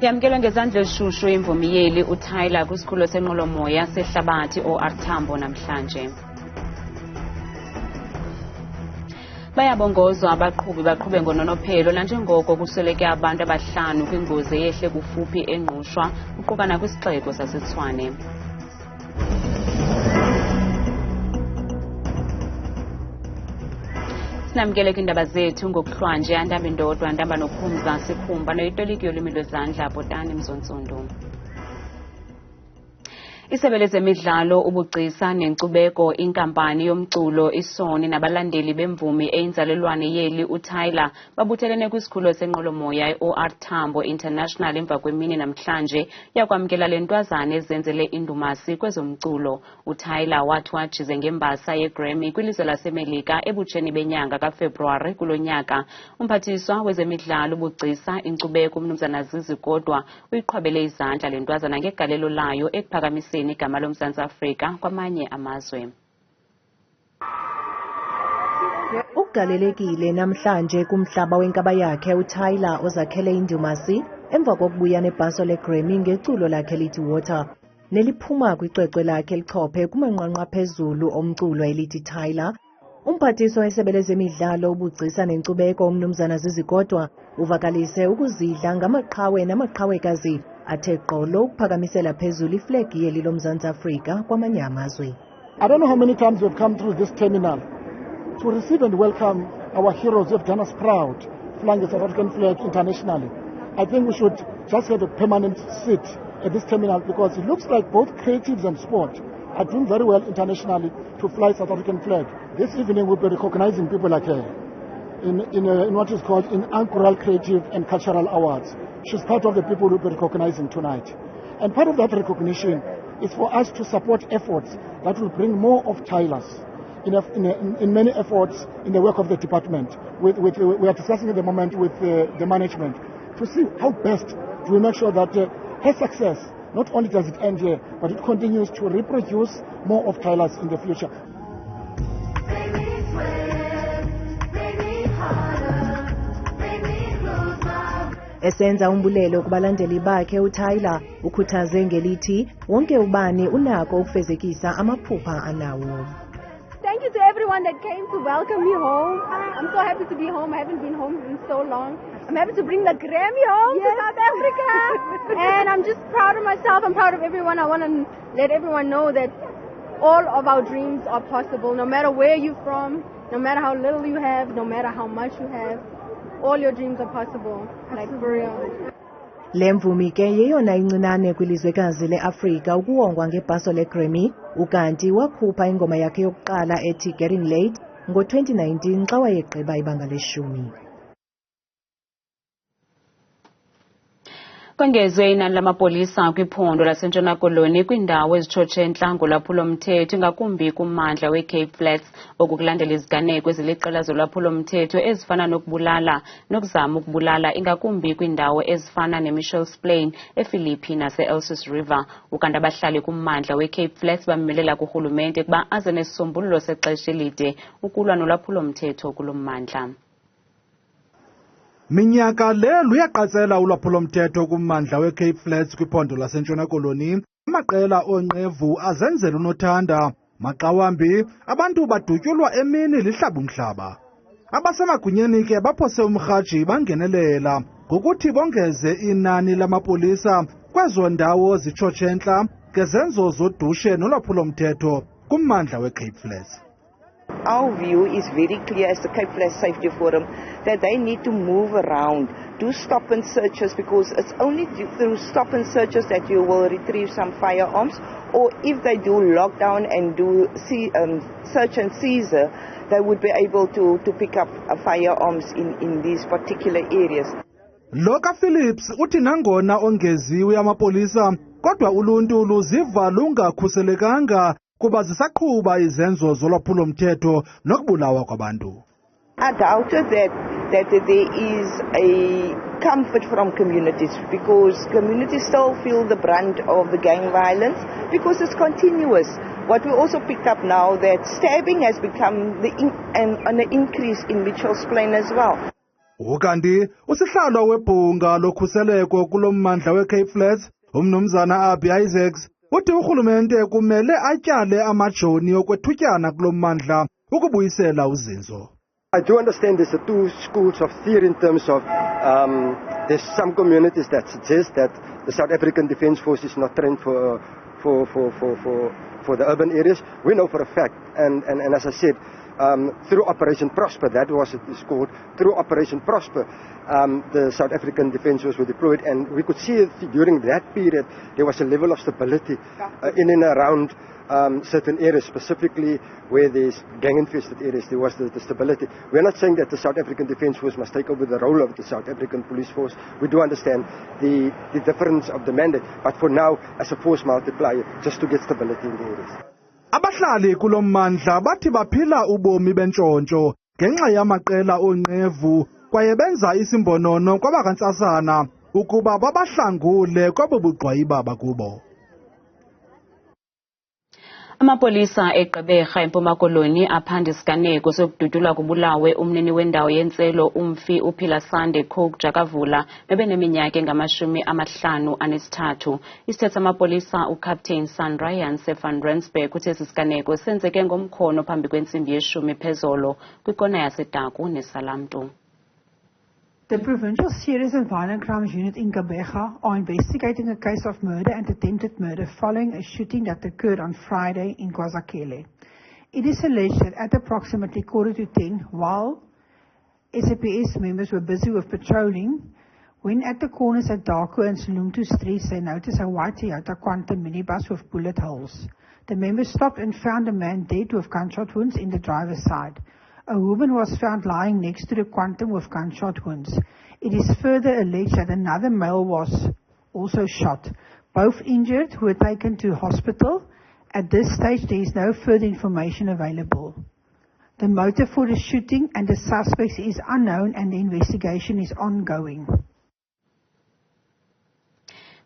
Yamkelwe ngezandla ezishushu imvumiyeli uTyla kwisikhululo senqwelomoya sehlabathi OR Tambo namhlanje. Bayabongozwa abaqhubi baqhube ngononophelo nanjengoko kusweleke abantu abahlanu kwingozi eyehle kufuphi engqushwa kuquka nakwisixeko saseTshwane. Sinamkele kwiindaba zethu ngokuhlwanje andaba indodwa ndaba nophumza sikhumba noyitoliki yolwimi lwezandla Bhotani Mzontsundu. Isebe lezemidlalo, ubugcisa nenkcubeko, inkampani yomculo iSony nabalandeli bemvumi eyinzalelwane yeli uTyla babuthelene kwisikhululo senqwelomoya OR Tambo International emva kwemini namhlanje yakwamkela le ntwazana ezenzele indumasi kwezomculo. uTyla wathi wajize ngembasa yeGrammy kwilizwe laseMelika ebutsheni benyanga kaFebruwari kulo nyaka. Umphathiswa wezemidlalo, ubugcisa, inkcubeko uMnumzana Ziqhuba uyiqhwabele izandla le ntwazana ngegalelo layo ekuphakamiseni igama loMzantsi Afrika kwamanye amazwe. Ugalelekile namhlanje kumhlaba wenkaba yakhe uTyla ozakhele indumasi emva kokubuya nebhaso leGrammy ngeculo lakhe lithi Water neliphuma kwicwecwe lakhe lichophe kumanqwanqwa phezulu omculo elithi Tyla. Umphathiswa wesebe lezemidlalo, ubugcisa nenkcubeko uMnumzana Ziqhuba uvakalise ukuzidla ngamaqhawe namaqhawekazi athe qolo ukuphakamisela phezulu iflegi yeli loMzantsi Afrika kwamanye amazwe. I don't know how many times we've come through this terminal to receive and welcome our heroes who have done us proud, flying the South African flag internationally. I think we should just have a permanent seat at this terminal because it looks like both creatives and sport are doing very well internationally to fly South African flag. This evening we'll be recognizing people like her in what is called inaugural creative and cultural awards. She's part of the people we'll be recognizing tonight. And part of that recognition is for us to support efforts that will bring more of Tylas in many efforts in the work of the department. We are discussing at the moment with the management to see how best do we make sure that her success, not only does it end here, but it continues to reproduce more of Tylas in the future. Esenza umbulelo kubalandeli bakhe uTyla ukhuthaze ngelithi wonke ubani unako ukufezekisa amaphupha anawo. Thank you to everyone that came to welcome me home. I'm so happy to be home. I haven't been home in so long. I'm happy to bring the Grammy home to South Africa. And I'm just proud of myself. I'm proud of everyone. I want to let everyone know that all of our dreams are possible, no matter where you're from, no matter how little you have, no matter how much you have. All your dreams are possible, like for real. Le mvumi ke yeyona incinane kwilizwekazi leAfrika ukuwongwa ngebhaso leGrammy, ukanti wakhupha ingoma yakhe yokuqala ethi Getting Late ngo-2019 xa wayegqiba ibanga leshumi. Kongezwe inani lamapolisa kwiphondo laseNtshona Koloni kwiindawo ezitshotshe entla ngolwaphulo-mthetho ingakumbi kummandla weCape Flats okukulandela iziganeko eziliqela zolwaphulo-mthetho ezifana nokubulala nokuzama ukubulala ingakumbi kwiindawo ezifana neMichel's Plain, ePhilippi nase-Elsis River. Ukanti abahlali kummandla weCape Flats bamemelela kurhulumente kuba aze nesisombululo sexesha elide ukulwa nolwaphulo-mthetho kulo mmandla. Minyaka le luyaqatsela ulwaphulo-mthetho kummandla weCape Flats kwiphondo laseNtshona Koloni. Amaqela onqevu azenzela unothanda. Maxa wambi abantu badutyulwa emini lihlabumhlaba. Abasemagunyeni ke baphose umrhaji bangenelela ngokuthi bongeze inani lamapolisa kwezo ndawo zitshotshe entla ngezenzo zodushe nolwaphulo-mthetho kummandla weCape Flats. Our view is very clear as the Cape Flats Safety Forum that they need to move around, do stop and searches, because it's only through stop and searches that you will retrieve some firearms, or if they do lockdown and do search and seizure, they would be able to pick up firearms in these particular areas. Loka Phillips uthi nangona ongeziwe amapolisa kodwa uluntu luziva lungakhuselekanga kuba zisaqhuba izenzo zolwaphulo-mthetho nokubulawa kwabantu. I doubted that there is a comfort from communities because communities still feel the brunt of the gang violence because it's continuous. What we also picked up now that stabbing has become an increase in Mitchell's Plain as well. Ukanti usihlalo webhunga lokhuseleko kulo mmandla weCape Flats, umnumzana Abby Isaacs, uthi urhulumente kumele atyale amajoni okwethutyana kulo mmandla ukubuyisela uzinzo. I do understand there's two schools of theory in terms of there's some communities that suggest that the South African Defence Force is not trained for the urban areas. We know for a fact, and as I said, through Operation Prosper, that was it is called, through Operation Prosper, the South African Defence Force were deployed, and we could see during that period there was a level of stability in and around certain areas, specifically where there's gang-infested areas, there was the stability. We're not saying that the South African Defence Force must take over the role of the South African Police Force. We do understand the difference of the mandate, but for now, as a force multiplier, just to get stability in the areas. Abahlali kulo mmandla bathi baphila ubomi bentshontsho ngenxa yamaqela onqevu kwaye benza isimbonono kwabakantsasana ukuba babahlangule kwabo bugqwayiba bakubo. Amapolisa eGqeberha eMpuma Koloni aphanda isiganeko sokududula kubulawe umnini wendawo yentselo umfi uPhilasande Cook Jakavula bebeneminyaka engama-53. Isithethe amapolisa uCaptain Sandrayan Stefan Rensberg uthe isiganeko senzeke ngomkhono phambi kwentsimbi ye-10 phezolo kwikona yaseDaku neSalamto. The Provincial Serious and Violent Crimes Unit in Gqeberha are investigating a case of murder and attempted murder following a shooting that occurred on Friday in KwaZulu. It is alleged that at approximately 9:45, while SAPS members were busy with patrolling, when at the corners at Daku and Slumtu streets they noticed a white Toyota Quantum minibus with bullet holes. The members stopped and found a man dead with gunshot wounds in the driver's side. A woman was found lying next to the Quantum with gunshot wounds. It is further alleged that another male was also shot. Both injured were taken to hospital. At this stage, there is no further information available. The motive for the shooting and the suspects is unknown and the investigation is ongoing.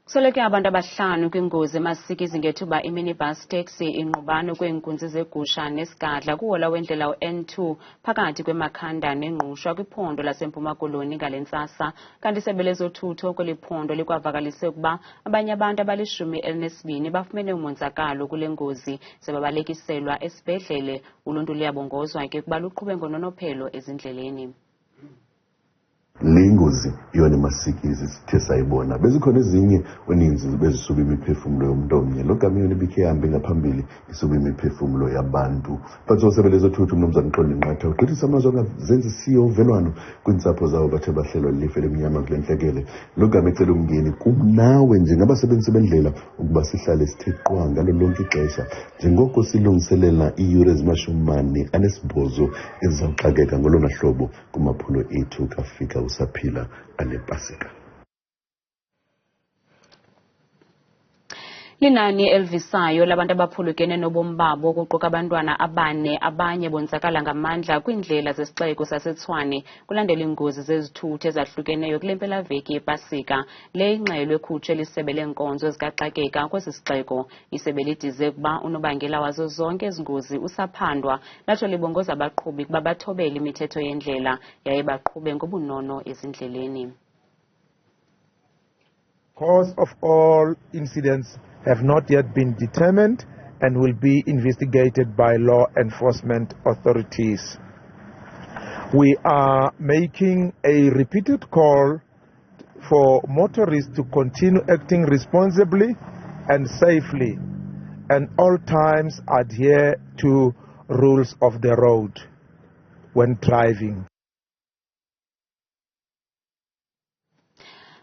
Kusoleke abantu abahlanu kwingozi emasikizi ngethuba iminibus taxi ingqubano kweenkunzi zegusha nesigadla kuhola wendlela u-N2 phakathi kweMakhanda nengqushwa kwiphondo laseMpuma Koloni ngale ntsasa, kanti isebe lezothutho kweli phondo likwavakalise ukuba abanye abantu abali-12 bafumene umonzakalo kule ngozi sebabalekiselwa esibhedlele. Uluntu luyabongozwa ke kuba luqhube ngononophelo ezindleleni. Le ngozi iyona masikizi sithe sayibona bezikhona ezinye weninzi bezisuba imiphefumulo yomuntu omnye lo gamiyoni bikhe hambe ngaphambili isuba imiphefumulo yabantu bazosebenza uthuthu umnumzana Koloni nqatha ugqithisa amazwi angazenzi siyo uvelwano kwiintsapho zabo bathe bahlelwa life lemnyama kule ntlekele. Lo gama ecela umngeni kumnawe njengabasebenzi bendlela ukuba sihlale sithe qwa ngalo lonke ixesha njengoko silungiselela iiyure ezima-48 ezizawuxakeka ngolona hlobo kumaphulo ethu kafika usaphila ale Pasika. Linani elvisayo labantu abaphulukene nobomi babo kuquka abantwana abanye bonzakala ngamandla kwindlela zesixeko saseTshwane kulandela iingozi zezithuthi ezahlukeneyo kule mpelaveki yePasika. Le ingxelo ekhutshwe lisebe leenkonzo zikaxakeka kwesi sixeko. Isebe lidize ukuba unobangela wazo zonke ezingozi usaphandwa, latsho libongoza abaqhubi kuba bathobele imithetho yendlela yaye baqhube ngobunono ezindleleni. Cause of all incidents have not yet been determined and will be investigated by law enforcement authorities. We are making a repeated call for motorists to continue acting responsibly and safely and all times adhere to rules of the road when driving.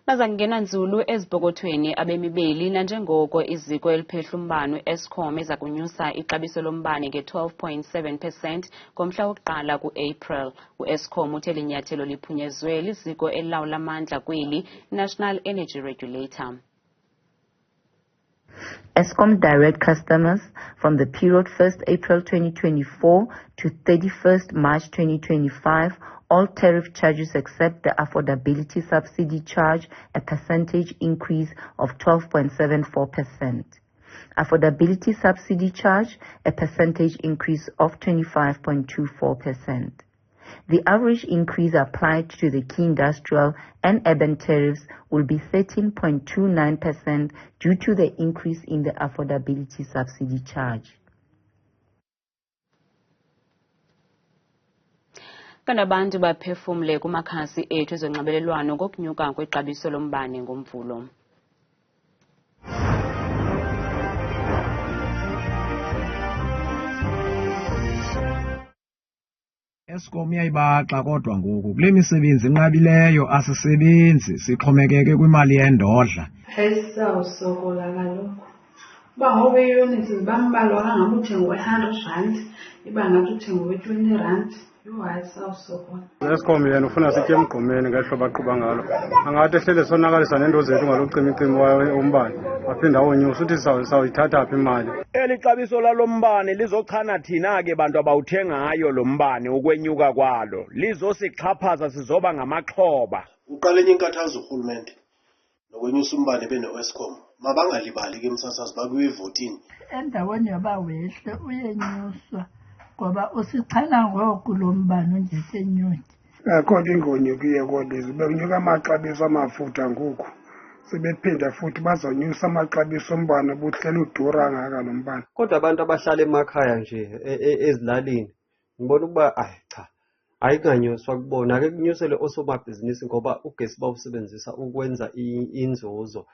Bazangena nzulu ezipokothweni abemibeli nanjengoko iziko eliphehla umbane Eskom eza kunyusa ixabiso lombane nge-12.7% ngomhla wokuqala ku-April. U-Eskom uthe linyathelo liphunyezwe liziko elilawula amandla kweli National Energy Regulator. Eskom direct customers from the period 1st April 2024 to 31st March 2025 all tariff charges except the affordability subsidy charge a percentage increase of 12.74%. Affordability subsidy charge a percentage increase of 25.24%. The average increase applied to the key industrial and urban tariffs will be 13.29% due to the increase in the affordability subsidy charge. Kanti abantu baphefumle kumakhasi ethu ezonxibelelwano ngokunyuka kwexabiso lombane ngomvulo. Eskom yayibaxa kodwa ngoku kule misebenzi enqabileyo asisebenzi sixhomekeke kwimali yendodla. Ayisawusokola kaloku. Uba ngoku iiyunithi zibambalwa kangabe uthenga we-R100 iba ngathi uthenga we-R20. Yho, ayisawusokola. Eskom yena ufuna sitye emgqomeni ngehlobo aqhuba ngalo. Angathi ehlele sonakalisa nento zethu ngalokucimicimi wayo umbane. Aphinde awonyusa uthi sawuyithatha phi imali. Eli xabiso lalombane lizochana thina ke bantu abawuthengayo lo mbane ukwenyuka kwalo. Lizosixhaphaza sizoba ngamaxhoba. Uqala enye inkathazo urhulumente nokwenyusa umbane bene-Eskom. Mabangalibali ke msasazi bakuyivotini. Endaweni yoba wehle uyenyuswa ngoba usixhala ngoku lo mbane onjesenyuki. Akho nto ingonyukiye kodwa bekunyuka amaxabiso amafutha ngoku. Sebephinda futhi bazonyusa amaxabiso ombane buhleli udura ngaka lo mbane. Kodwa abantu abahlala emakhaya nje ezilalini ngibona ukuba cha ayikanyuswa kubona ake kunyusele osomabhizinisi ngoba ugesi bawusebenzisa ukwenza inzuzo.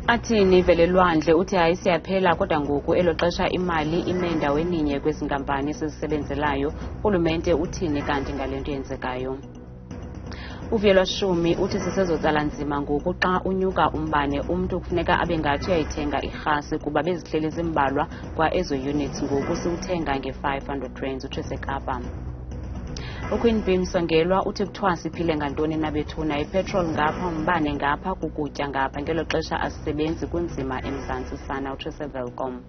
Athini velelwandle uthi hayi siyaphela kodwa ngoku elo xesha imali ime ndaweninye kwezinkampani esizisebenzelayo. Urhulumente uthini kanti ngale nto yenzekayo? Uvuyelwa Shumi uthi sisezotsala nzima ngoku xa unyuka umbane umntu kufuneka abe ngathi uyayithenga irhasi kuba bezihleli zimbalwa kwa ezo units ngoku siwuthenga nge-R500 uThesekapa. uQueen Beam Songelwa uthi kuthiwa siphile ngantoni na bethuna ipetrol ngapha umbane ngapha kukutya ngapha ngelo xesha asisebenzi kunzima eMzantsi sana uThesevelcom.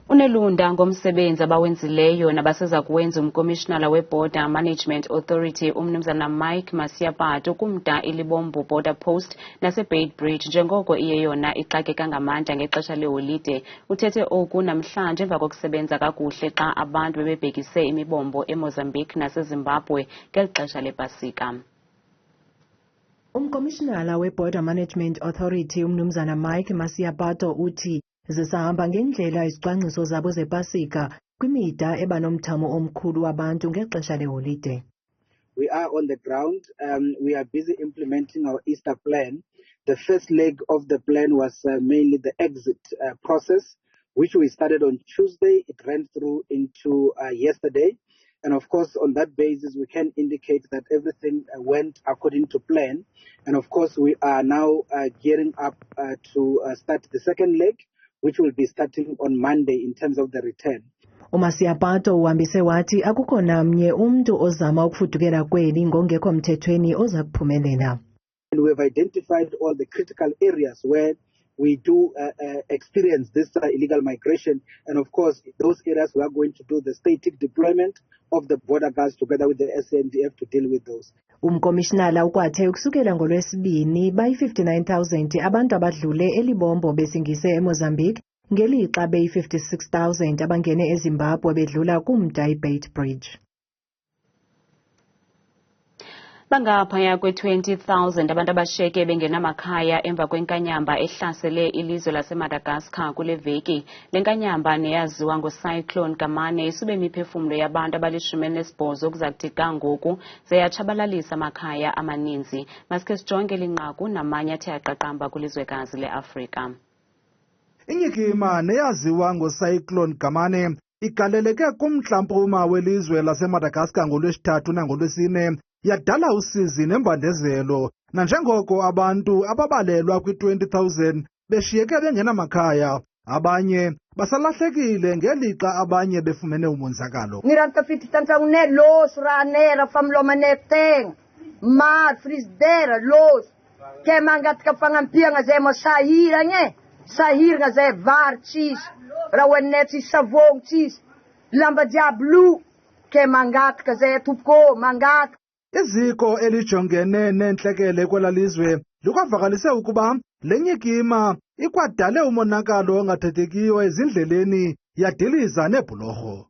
Unelunda ngomsebenzi abawenzileyo nabaseza kuwenza umkomishinala we-Border Management Authority umnumzana Mike Masiapato kumda ilibombo border post nase-Bait Bridge njengoko iyeyona ixakeka ngamandla ngexesha leholide. Uthethe oku namhlanje emva kokusebenza kakuhle xa abantu bebebhekise imibombo eMozambique naseZimbabwe ngeli xesha lepasika. Umkomishinala we-Border Management Authority umnumzana Mike Masiapato uthi zisahamba ngendlela izicwangciso zabo zepasika kwimida ebanomthamo omkhulu wabantu ngexesha leholide. We are on the ground. We are busy implementing our Easter plan. The first leg of the plan was mainly the exit process, which we started on Tuesday. It ran through into yesterday. And of course, on that basis, we can indicate that everything went according to plan. And of course, we are now gearing up to start the second leg, which will be starting on Monday in terms of the return. Umasiapato uhambise wathi akukho namnye umntu ozama ukufudukela kweli ngongekho mthethweni oza kuphumelela. And we have identified all the critical areas where we do experience this illegal migration. And of course, those areas we are going to do the static deployment of the border guards together with the SANDF to deal with those. Umkomishinala ukwathe ukusukela ngolwesibini bayi-59,000 abantu abadlule elibombo besingise eMozambique ngelixa beyi-56,000 abangene eZimbabwe bedlula kumda iBait Bridge. Bangaphaya kwe-20,000 abantu abashiyeke bengenamakhaya emva kwenkanyamba ehlasele ilizwe laseMadagascar kule veki. Le nkanyamba neyaziwa ngocyclone Kamane isube imiphefumlo yabantu abali-18 okuza kuthi kangoku zeyatshabalalisa amakhaya amaninzi. Masike sijonge linqaku namanye athe aqaqamba kwilizwekazi leAfrika. Inyikima neyaziwa ngocyclone Kamane igaleleke kumntla-mpuma welizwe laseMadagascar ngolwesithathu nangolwesine yadala usizi nembandezelo nanjengoko abantu ababalelwa kwi-20,000 beshiyeke bengenamakhaya abanye basalahlekile ngelixa abanye befumene umonzakalo. Ngiranta fiti tantang ne los ranera famloma neteng mar frisdera los ke mangat ka pangampia nga ze mosahira nge sahir nga ze varchis rawenetsi savongchis lamba diablu ke mangat ka ze tupko mangat. Iziko elijongene nentlekele kwela lizwe likwavakalise ukuba le nyikima ikwadale umonakalo ongathethekiyo ezindleleni yadiliza nebhulorho.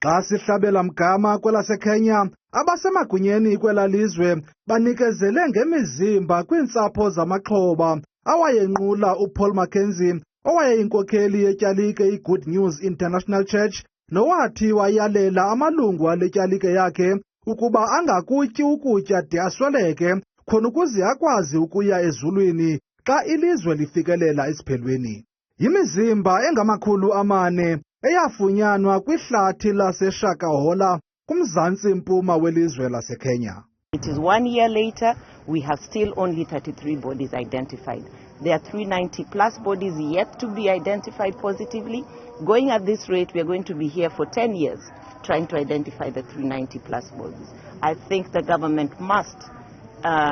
Xa sihlabela mgama kwelaseKenya, abasemagunyeni kwelalizwe banikezele ngemizimba kwiintsapho zamaxhoba awayenqula uPaul Mackenzie, owayeyinkokheli yetyalike iGood News International Church, nowathi wayalela amalungu aletyalike yakhe ukuba angakutyi ukutya de asweleke khona ukuze akwazi ukuya ezulwini xa ilizwe lifikelela esiphelweni. Yimizimba engama400 eyafunyanwa kwihlathi laseShakahola kumzantsi mpuma welizwe laseKenya. It is 1 year later, we have still only 33 bodies identified. There are 390 plus bodies yet to be identified positively. Going at this rate, we are going to be here for 10 years trying to identify the 390 plus bodies. I think the government must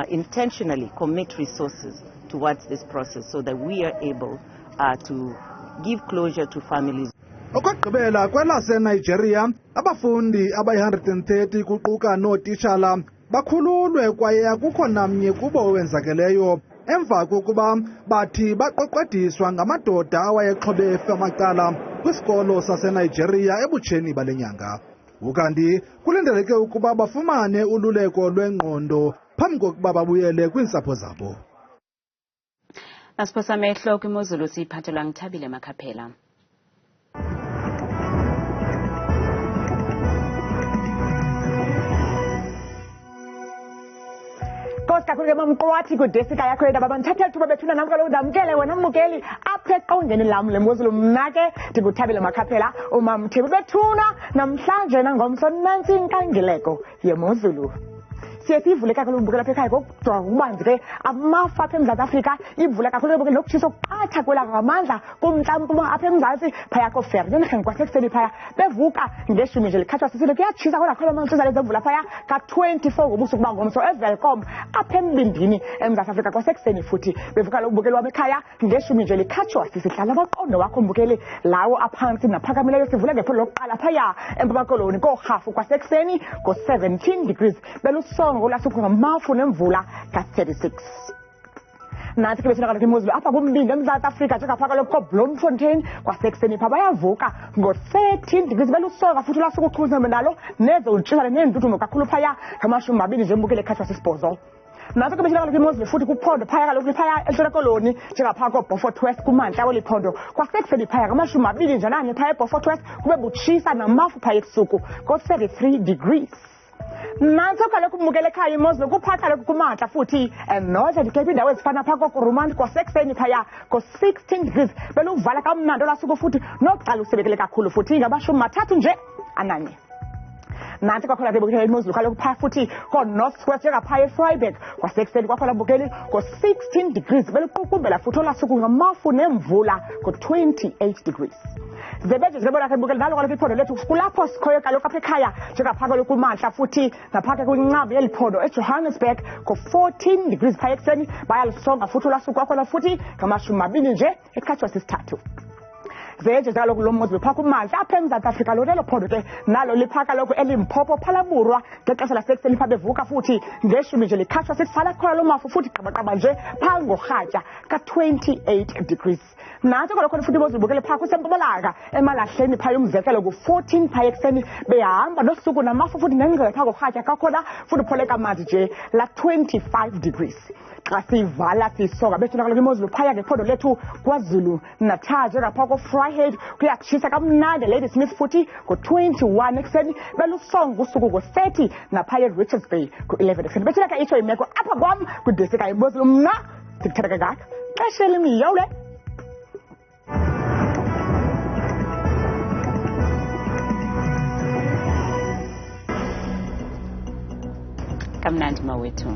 intentionally commit resources towards this process so that we are able to give closure to families. Okugqibela kwelaseNigeria, abafundi abayi-130 kuquka nootitshala bakhululwe kwaye akukho namnye kubo owenzakeleyo emva kokuba bathi baqoqodiswa ngamadoda awayexhobe efe amacala kwisikolo saseNigeria ebutsheni bale nyanga. Ukanti kulindeleke ukuba bafumane ululeko lwengqondo phambi kokuba babuyele kwiintsapho zabo. Nasiphosa amehlo kwimozulu siyiphathelwa ngithabile Makhaphela. Kakhulu mamqwathi kudesika yakho eNdaba bandithathela thuba bethuna nam kaloku ndamkele wena mbukeli apha eqongeni lam lemozulu mna ke ndinguthabile Makhaphela umamthibu bethuna namhlanje nangomso nantsi inkangeleko yemozulu. Siye siyivule kakhulu mbukela apha ekhaya kodwa ubanzi ke amafa apha eMzantsi Afrika ivule kakhulu ke lokutshisa okuqatha kwela ngamandla kumntla-mpuma apha eMzantsi phaya koFerdeneging kwasekuseni phaya bevuka ngeshumi nje likhatshwa sisile kuyatshisa kodwa khona amantsizane zevula phaya ka-24 ngobusuku bangomso evelcom apha embindini eMzantsi Afrika kwasekuseni futhi bevuka lo mbukeli wam ekhaya ngeshumi nje likhatshwa sisihlala amaqondo wakho mbukeli lawo aphantsi naphakamileyo sivule ngephondo lokuqala phaya eMpuma Koloni koRhafu kwasekuseni ngo-17 degrees belusongo olasuku ngamafu nemvula ka-36. Nansi ke bethina kaloku imozulu apha kumbindi eMzantsi Afrika njengapha kaloku koBloemfontein kwasekuseni pha bayavuka ngo-13 degrees belusonga futhi olasuku uchuziwe nalo nezo utshisa neentutumo kakhulu phaya ngamashumi 2 nje mbukele ekhatshwa sisibhozo. Nansi ke bethina kaloku imozulu futhi kuphondo phaya kaloku phaya eNtshona Koloni njengapha koBeaufort West kumantla weliphondo kwasekuseni phaya ngamashumi 2 nje nanye phaya eBeaufort West kube butshisa namafu phaya ebusuku ngo-33 degrees. Nansi kaloku mbukele ekhaya imozulu kupha kaloku kumantla futhi Northern Cape indawo ezifana phaa koGuruman kwasekuseni phaya ngo-16 degrees beluvala kamnandi olasuku futhi noqala usebekele kakhulu futhi ngamashumi 3 nje ananye. Nansi kwakhona ke bukele imozulu kaloku phaa futhi ko-North West njengaphaya eFreiburg kwasekuseni kwakhona bukeli ngo-16 degrees beluqukumbela futhi olasuku ngamafu nemvula ngo-28 degrees. Zebeje zebona ke bukele nalo kaloku iphondo lethu kulapho sikhoyo kaloku apha ekhaya njengapha kaloku kumantla futhi napha ke kwincambi yeliphondo eJohannesburg ko-14 degrees phaya ekuseni bayalisonga futhi olasuku kwakhona futhi ngamashumi 2 nje ekhatshwa sisithathu. Zeje kaloku lo mozulu phaa kumantla apha eMzantsi Afrika lelo phondo ke nalo lipha kaloku eLimpopo phalaburwa ngexesha lasekuseni phaa bevuka futhi ngeshumi nje likhatshwa sisala khona lo mafu futhi qabaqaba nje phaa ngorhatya ka-28 degrees. Nansi kaloku futhi imozulu bukele phaa kuseMpumalanga eMalahleni phaya umzekelo ku-14 phaya ekuseni behamba nosuku namafu futhi nengqele phaa ngorhatya kakhona futhi upholeka manzi nje la-25 degrees. Xa sivala sisonga bethuna kaloku imozulu phaya ngephondo lethu KwaZulu Natal njengapha koVryheid kuyatshisa kamnandi Ladysmith futhi ngo-21 ekuseni belusonga usuku ngo-30 naphaya eRichards Bay ku-11 ekuseni. Bethuna ke itsho imeko apha kwam kudesika imozulu mna ndikuthetha kangaka xesha elimiyole. Kamnandi mawethu.